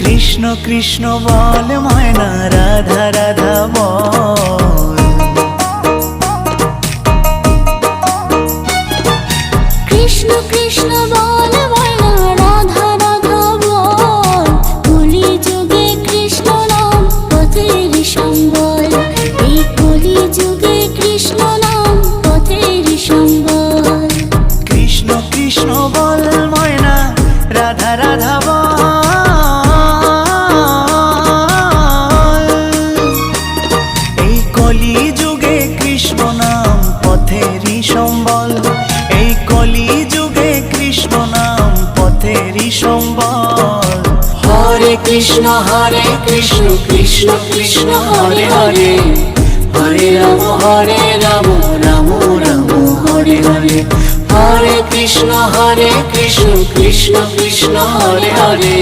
কৃষ্ণ কৃষ্ণ বল ময়না, রাধা রাধা বল। কৃষ্ণ কৃষ্ণ বল ময়না, রাধা রাধা বল। কলি যুগে কৃষ্ণ নাম পথের সম্বল, এই কলি যুগে কৃষ্ণ নাম পথের সম্বল। কৃষ্ণ কৃষ্ণ বল ময়না, রাধা রাধা বল। এই কলি যুগে কৃষ্ণ নাম পথেরই সম্বল, এই কলি যুগে কৃষ্ণ নাম পথেরই সম্বল। হরে কৃষ্ণ কৃষ্ণ কৃষ্ণ হরে হরে, হরে রাম রাম রাম হরে হরে। হরে কৃষ্ণ কৃষ্ণ কৃষ্ণ হরে হরে।